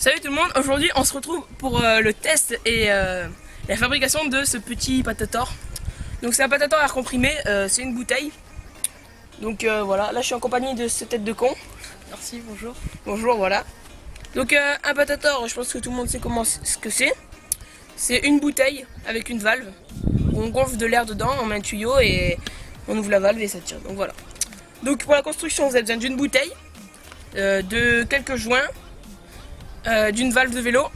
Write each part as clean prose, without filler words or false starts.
Salut tout le monde, aujourd'hui on se retrouve pour le test et la fabrication de ce petit patator. Donc c'est un patator à air comprimé, c'est une bouteille. Donc voilà, là je suis en compagnie de cette tête de con. Merci, bonjour. Bonjour, voilà. Donc un patator, je pense que tout le monde sait ce que c'est. C'est une bouteille avec une valve. On gonfle de l'air dedans, on met un tuyau et on ouvre la valve et ça tire. Donc voilà. Donc pour la construction vous avez besoin d'une bouteille, de quelques joints, d'une valve de vélo,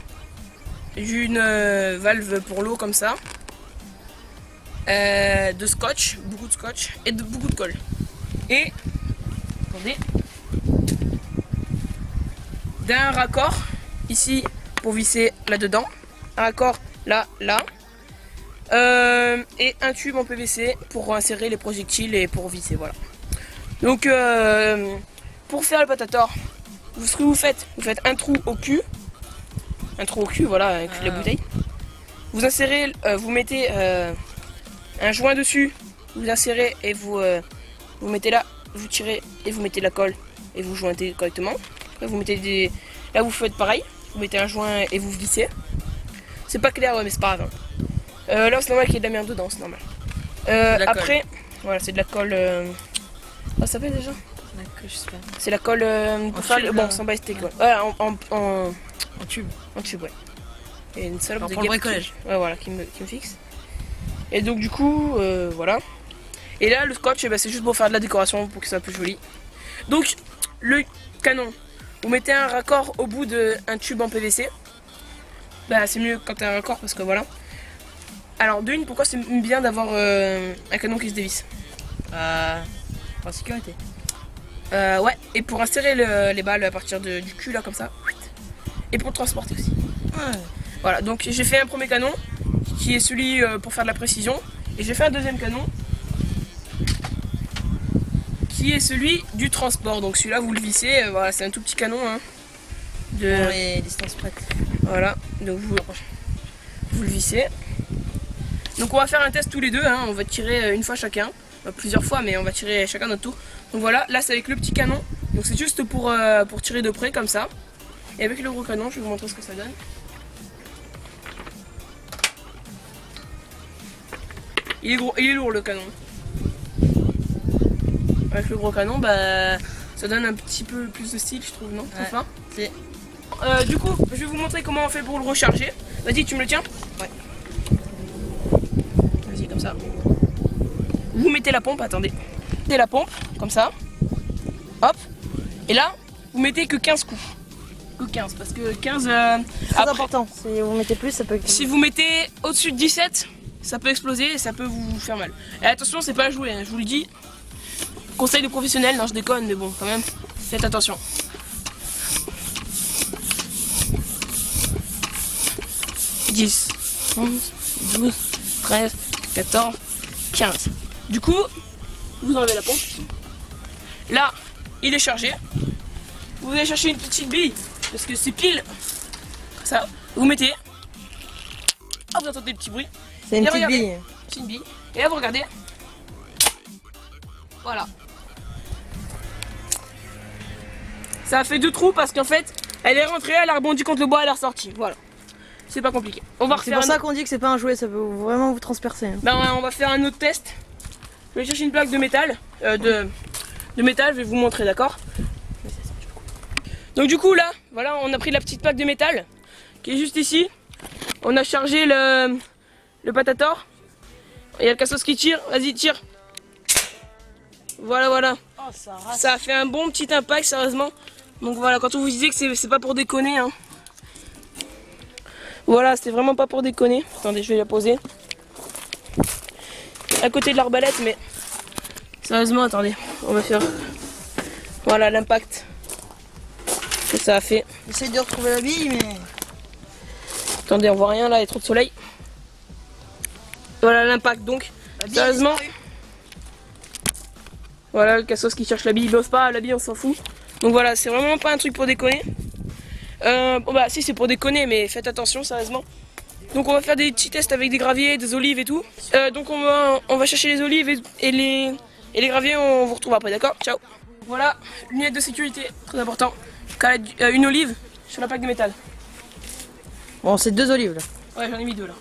d'une valve pour l'eau comme ça, de scotch, beaucoup de scotch et beaucoup de colle. Et attendez, d'un raccord ici pour visser là-dedans, un raccord là, et un tube en PVC pour insérer les projectiles et pour visser, voilà. Donc pour faire le patator, ce que vous faites un trou au cul, voilà, avec la bouteille. Vous insérez, vous mettez un joint dessus, vous insérez et vous mettez là, vous tirez et vous mettez la colle et vous jointez correctement. Là vous mettez là vous faites pareil, vous mettez un joint et vous vissez. C'est pas clair, mais c'est pas grave. Là c'est normal qu'il y ait de la merde dedans, c'est normal. Après, voilà, c'est de la colle. Ça s'appelle déjà? C'est la colle pour faire le... Bon, sans base c'était quoi? Ouais, en tube. En tube, ouais. Et une salope de pour le bricolage. Ouais, voilà, qui me fixe. Et donc du coup, voilà. Et là, le scotch, c'est juste pour faire de la décoration, pour que ça soit plus joli. Donc, le canon, vous mettez un raccord au bout d'un tube en PVC. Bah, c'est mieux quand t'as un raccord, parce que voilà. Alors, d'une, pourquoi c'est bien d'avoir un canon qui se dévisse? En sécurité. Ouais, et pour insérer les balles à partir du cul, là, comme ça. Et pour le transporter aussi. Ouais. Voilà, donc j'ai fait un premier canon, qui est celui pour faire de la précision. Et j'ai fait un deuxième canon, qui est celui du transport. Donc celui-là, vous le vissez, voilà, c'est un tout petit canon. Hein, Pour les distances prêtes. Voilà, donc vous le vissez. Donc on va faire un test tous les deux, hein, on va tirer une fois chacun. Plusieurs fois, mais on va tirer chacun notre tour. Donc voilà, là c'est avec le petit canon. Donc c'est juste pour tirer de près comme ça. Et avec le gros canon, je vais vous montrer ce que ça donne. Il est gros, il est lourd le canon. Avec le gros canon, bah ça donne un petit peu plus de style, je trouve, non? Enfin. Du coup, je vais vous montrer comment on fait pour le recharger. Vas-y, tu me le tiens? Ouais. Vas-y, comme ça. Vous mettez la pompe, attendez. Vous mettez la pompe, comme ça. Hop. Et là, vous mettez que 15 coups. Que 15, parce que 15... C'est très important. Si vous mettez plus, ça peut exploser. Si vous mettez au-dessus de 17, ça peut exploser et ça peut vous faire mal. Et attention, c'est pas à jouer, hein, je vous le dis. Conseil de professionnel, non je déconne, mais bon, quand même, faites attention. « 10, 11, 12, 13, 14, 15. » Du coup, vous enlevez la pompe. Là, il est chargé. Vous allez chercher une petite bille, parce que c'est pile. Ça, vous mettez. Ah, vous entendez le petit bruit. C'est une petite bille. C'est une bille. Et là, vous regardez. Voilà. Ça a fait 2 trous parce qu'en fait, elle est rentrée, elle a rebondi contre le bois, elle est ressortie. Voilà. C'est pas compliqué. On va C'est pour ça qu'on dit que c'est pas un jouet, ça peut vraiment vous transpercer. Hein. Ben, on va faire un autre test. Je vais chercher une plaque de métal. De métal, je vais vous montrer, d'accord? Donc du coup là, voilà, on a pris la petite plaque de métal qui est juste ici. On a chargé le patator. Il y a le cassos qui tire, vas-y tire. Voilà, voilà. Oh, ça a fait un bon petit impact, sérieusement. Donc voilà, quand on vous disait que c'est pas pour déconner, hein. Voilà, c'est vraiment pas pour déconner. Attendez, je vais la poser à côté de l'arbalète, mais sérieusement, attendez, on va faire. Voilà l'impact que ça a fait. J'essaie de retrouver la bille, mais... Attendez, on voit rien là, il y a trop de soleil. Voilà l'impact donc. Sérieusement. Voilà le cassos qui cherche la bille, il bosse pas, la bille on s'en fout. Donc voilà, c'est vraiment pas un truc pour déconner. Bon bah si c'est pour déconner, mais faites attention sérieusement. Donc on va faire des petits tests avec des graviers, des olives et tout. Donc on va chercher les olives et les graviers, on vous retrouve après, d'accord? Ciao. Voilà, lunettes de sécurité, très important. Une olive sur la plaque de métal. Bon, c'est 2 olives là. Ouais, j'en ai mis 2 là.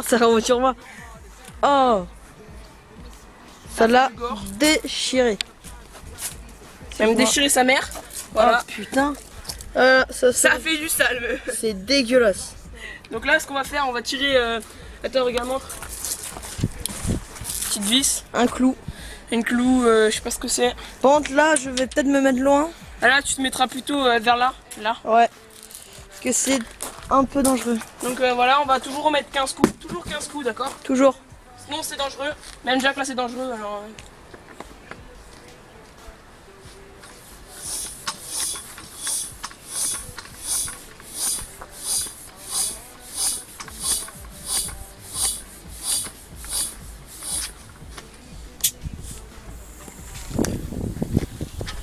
Ça remonte sur moi. Oh, ça l'a fait du gore. déchiré. Même déchirer sa mère. Voilà. Oh putain. Ça fait du sale. C'est dégueulasse. Donc là, ce qu'on va faire, on va tirer. Attends, regarde, montre. Petite vis. Un clou. Une clou, je sais pas ce que c'est. Par contre, là, je vais peut-être me mettre loin. Ah, là, tu te mettras plutôt vers là. Là. Ouais. Parce que c'est un peu dangereux. Donc voilà, on va toujours remettre 15 coups. Toujours 15 coups, d'accord? Toujours. Sinon, c'est dangereux. Même Jack, là, c'est dangereux. Alors,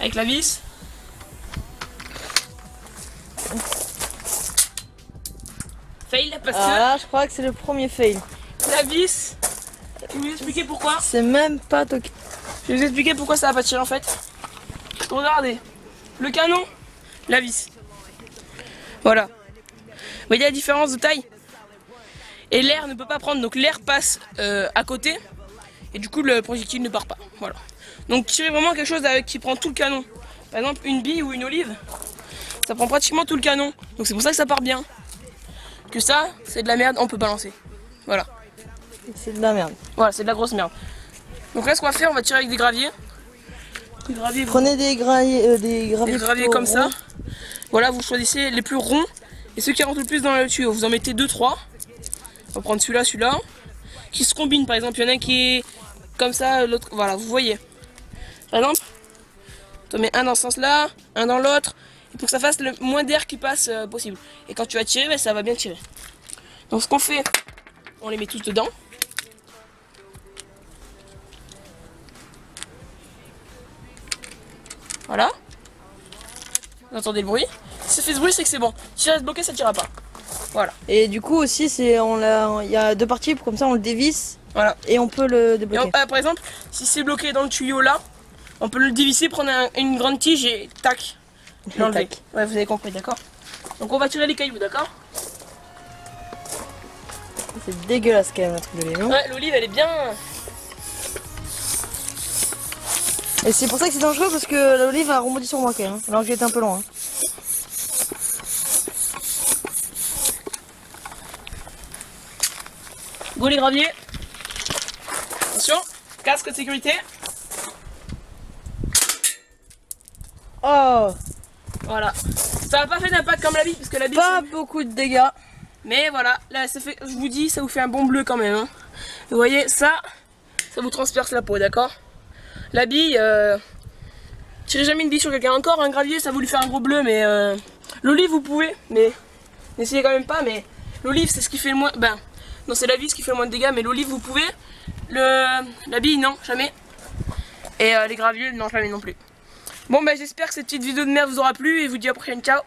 avec la vis. Fail parce que Ah là, je crois que c'est le premier fail. la vis. Je vais vous expliquer pourquoi. C'est même pas toqué. Je vais vous expliquer pourquoi ça va pas tirer en fait. Regardez, le canon, la vis. Voilà. Vous voyez la différence de taille? Et l'air ne peut pas prendre, donc l'air passe à côté. Et du coup le projectile ne part pas. Voilà. Donc tirez vraiment quelque chose qui prend tout le canon. Par exemple une bille ou une olive, ça prend pratiquement tout le canon. Donc c'est pour ça que ça part bien. Que ça, c'est de la merde, on peut balancer. Voilà. C'est de la merde. Voilà, c'est de la grosse merde. Donc là ce qu'on va faire, on va tirer avec des graviers. Des graviers, Prenez des graviers, des graviers comme ça. Voilà, vous choisissez les plus ronds. Et ceux qui rentrent le plus dans le tuyau, vous en mettez 2-3. On va prendre celui-là, celui-là. Qui se combinent, par exemple, il y en a un qui est comme ça, l'autre, voilà, vous voyez. Par exemple, tu mets un dans ce sens-là, un dans l'autre, pour que ça fasse le moins d'air qui passe possible. Et quand tu vas tirer, ben, ça va bien tirer. Donc ce qu'on fait, on les met tous dedans. Voilà. Vous entendez le bruit? Si ça fait ce bruit, c'est que c'est bon. Si ça reste bloqué, ça ne tirera pas. Voilà. Et du coup aussi, il y a 2 parties, comme ça on le dévisse. Voilà. Et on peut le débloquer. Par exemple, si c'est bloqué dans le tuyau là, on peut le dévisser, prendre une grande tige et tac. L'enlever. Tac. Ouais, vous avez compris, d'accord? Donc on va tirer les cailloux, d'accord? C'est dégueulasse quand même le truc de l'olive. Ouais, l'olive elle est bien. Et c'est pour ça que c'est dangereux parce que l'olive a rebondi sur moi quand même. Hein, alors que j'étais un peu loin. Hein. Go les graviers. Attention, casque de sécurité. Oh, Voilà. Ça n'a pas fait d'impact comme la bille, parce que la bille. pas beaucoup de dégâts. Mais voilà, là ça fait, je vous dis, ça vous fait un bon bleu quand même. Hein. Vous voyez, ça vous transperce la peau, d'accord? La bille, tirez jamais une bille sur quelqu'un. Encore un gravier, ça vous lui faire un gros bleu, mais l'olive vous pouvez, mais n'essayez quand même pas. Mais l'olive c'est ce qui fait le moins, non c'est la vis qui fait le moins de dégâts, mais l'olive vous pouvez. La bille non, jamais. Et les graviers non, jamais non plus. Bon j'espère que cette petite vidéo de merde vous aura plu et je vous dis à la prochaine, ciao.